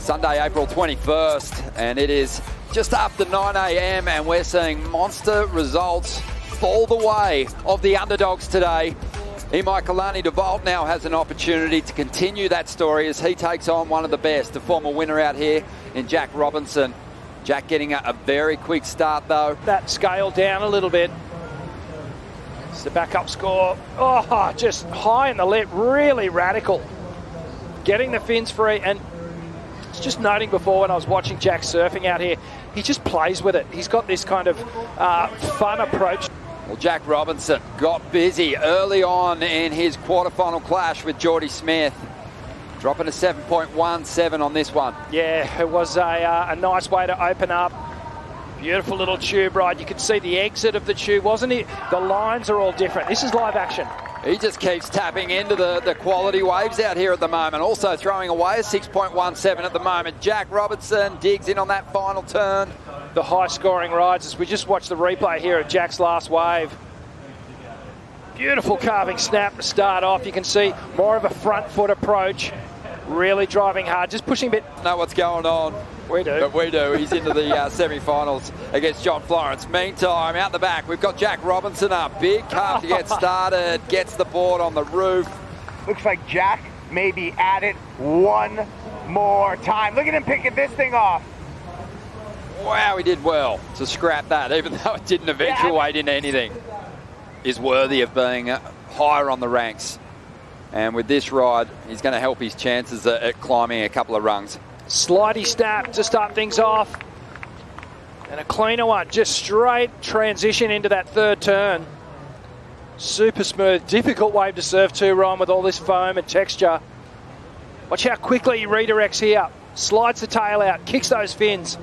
Sunday, April 21st, and it is just after 9 a.m. and we're seeing monster results fall the way of the underdogs today. Imai Kalani DeVault now has an opportunity to continue that story as he takes on one of the best, a former winner out here in Jack Robinson. Jack getting a very quick start though. That scale down a little bit. It's the backup score. Oh, just high in the lip, really radical. Getting the fins free, and it's just noting before when I was watching Jack surfing out here, he just plays with it. He's got this kind of fun approach. Well, Jack Robinson got busy early on in his quarterfinal clash with Jordy Smith, dropping a 7.17 on this one. Yeah, it was a nice way to open up. Beautiful little tube ride. You could see the exit of the tube, wasn't it? The lines are all different. This is live action. He just keeps tapping into the quality waves out here at the moment. Also throwing away a 6.17 at the moment. Jack Robinson digs in on that final turn. The high-scoring rides as we just watched the replay here of Jack's last wave. Beautiful carving snap to start off. You can see more of a front foot approach. Really driving hard, just pushing a bit. Know what's going on. We do. But we do. He's into the semi-finals against John Florence. Meantime, out the back, we've got Jack Robinson up. Big carve to get started. Gets the board on the roof. Looks like Jack may be at it one more time. Look at him picking this thing off. Wow, he did well to scrap that, even though it didn't eventuate into anything. Is worthy of being higher on the ranks. And with this ride, he's going to help his chances at climbing a couple of rungs. Slidey snap to start things off. And a cleaner one, just straight transition into that third turn. Super smooth, difficult wave to surf to, Ron, with all this foam and texture. Watch how quickly he redirects here. Slides the tail out, kicks those fins.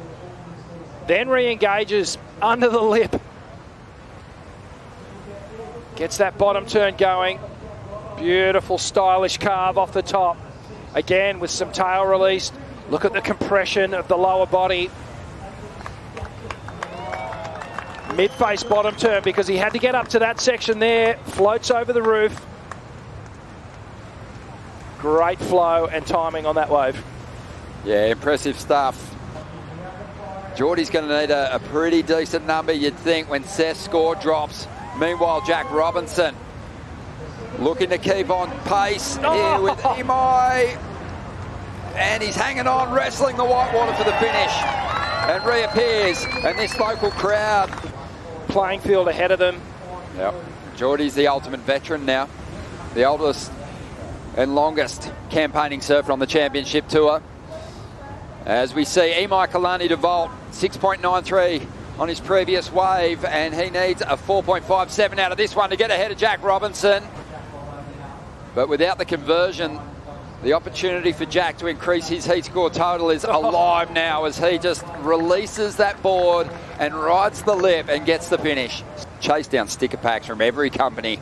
Then re-engages under the lip. Gets that bottom turn going. Beautiful, stylish carve off the top. Again, with some tail release. Look at the compression of the lower body. Mid-face bottom turn because he had to get up to that section there. Floats over the roof. Great flow and timing on that wave. Yeah, impressive stuff. Jordy's going to need a pretty decent number, you'd think, when Seth's score drops. Meanwhile, Jack Robinson looking to keep on pace here with Imai. And he's hanging on, wrestling the whitewater for the finish. And reappears. And this local crowd. Playing field ahead of them. Yep. Jordy's the ultimate veteran now. The oldest and longest campaigning surfer on the championship tour. As we see Imai Kalani DeVault, 6.93 on his previous wave. And he needs a 4.57 out of this one to get ahead of Jack Robinson. But without the conversion, the opportunity for Jack to increase his heat score total is alive now as he just releases that board and rides the lip and gets the finish. Chase down sticker packs from every company.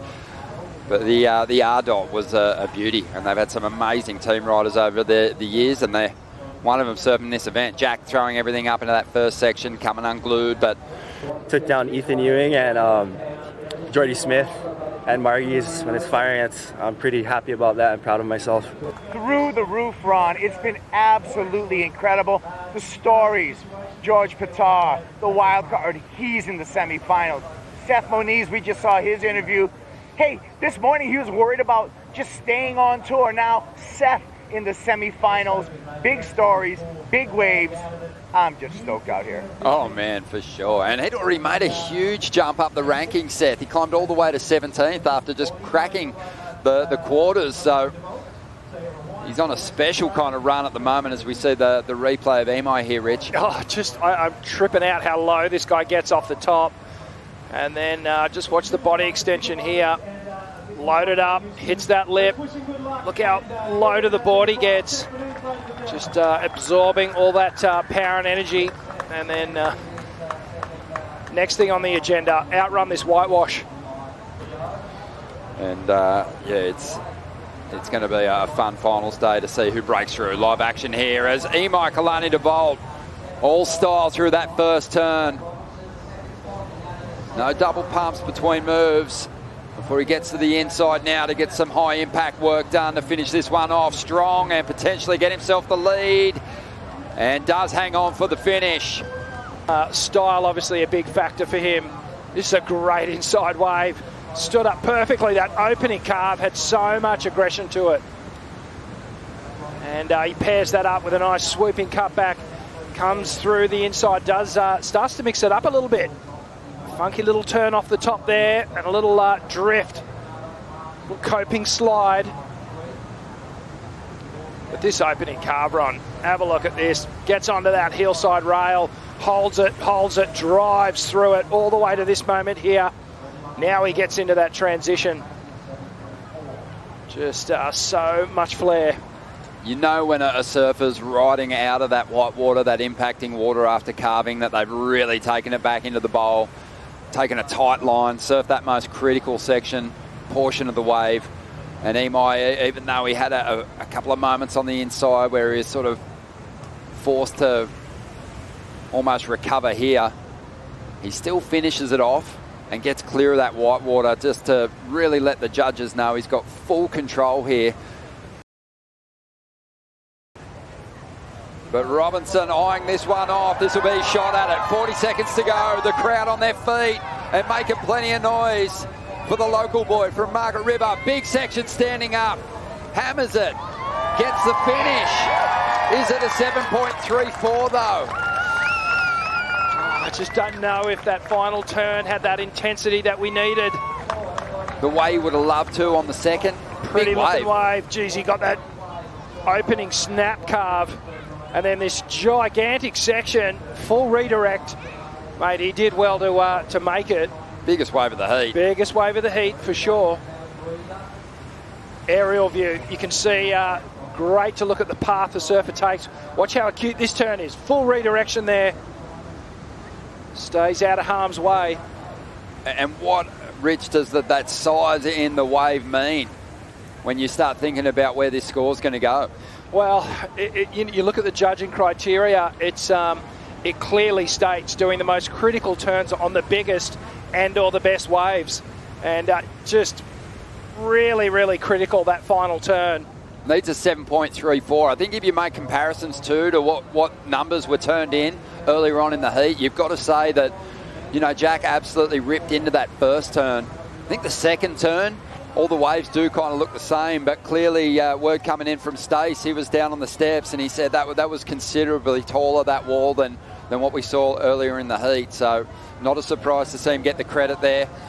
But the RDOT was a beauty, and they've had some amazing team riders over the years, and they're one of them serving this event. Jack throwing everything up into that first section, coming unglued, but... Took down Ethan Ewing and Jordy Smith and Margie's when it's firing. I'm pretty happy about that and proud of myself. Through the roof, Ron. It's been absolutely incredible. The stories, George Pitar, the wild card, he's in the semifinals. Seth Moniz, we just saw his interview. Hey, this morning he was worried about just staying on tour. Now, Seth in the semifinals. Big stories, big waves. I'm just stoked out here. Oh, man, for sure. And he'd already made a huge jump up the ranking, Seth. He climbed all the way to 17th after just cracking the quarters. So he's on a special kind of run at the moment as we see the replay of Imai here, Rich. Oh, I'm tripping out how low this guy gets off the top. And then just watch the body extension here. Loaded up, hits that lip. Look how low to the board he gets. Just absorbing all that power and energy. And then next thing on the agenda, outrun this whitewash. And yeah, it's going to be a fun finals day to see who breaks through. Live action here as Imai Kalani DeVault all style through that first turn. No double pumps between moves before he gets to the inside now to get some high impact work done to finish this one off strong and potentially get himself the lead. and does hang on for the finish. Style obviously a big factor for him. This is a great inside wave. Stood up perfectly. That opening carve had so much aggression to it. And he pairs that up with a nice swooping cutback. Comes through the inside, starts to mix it up a little bit. Funky little turn off the top there and a little drift. Little coping slide. But this opening carve run, have a look at this. Gets onto that hillside rail, holds it, drives through it all the way to this moment here. Now he gets into that transition. Just so much flair. You know when a surfer's riding out of that white water, that impacting water after carving, that they've really taken it back into the bowl, taken a tight line, surfed that most critical portion of the wave. And Imai, even though he had a couple of moments on the inside where he was sort of forced to almost recover here, he still finishes it off and gets clear of that white water just to really let the judges know he's got full control here. But Robinson eyeing this one off. This will be shot at it. 40 seconds to go. The crowd on their feet and making plenty of noise for the local boy from Margaret River. Big section standing up. Hammers it. Gets the finish. Is it a 7.34 though? I just don't know if that final turn had that intensity that we needed. The way he would have loved to on the second. Pretty Big looking wave. Geez, he got that opening snap carve. And then this gigantic section, full redirect. Mate, he did well to make it. Biggest wave of the heat. Biggest wave of the heat, for sure. Aerial view, you can see, great to look at the path the surfer takes. Watch how acute this turn is. Full redirection there. Stays out of harm's way. And what, Rich, does that size in the wave mean when you start thinking about where this score's going to go? Well, you look at the judging criteria, it clearly states doing the most critical turns on the biggest and or the best waves. And just really, really critical, that final turn. Needs a 7.34. I think if you make comparisons too to what numbers were turned in earlier on in the heat, you've got to say that, you know, Jack absolutely ripped into that first turn. I think the second turn, all the waves do kind of look the same, but clearly word coming in from Stace, he was down on the steps and he said that was considerably taller, that wall, than what we saw earlier in the heat. So not a surprise to see him get the credit there.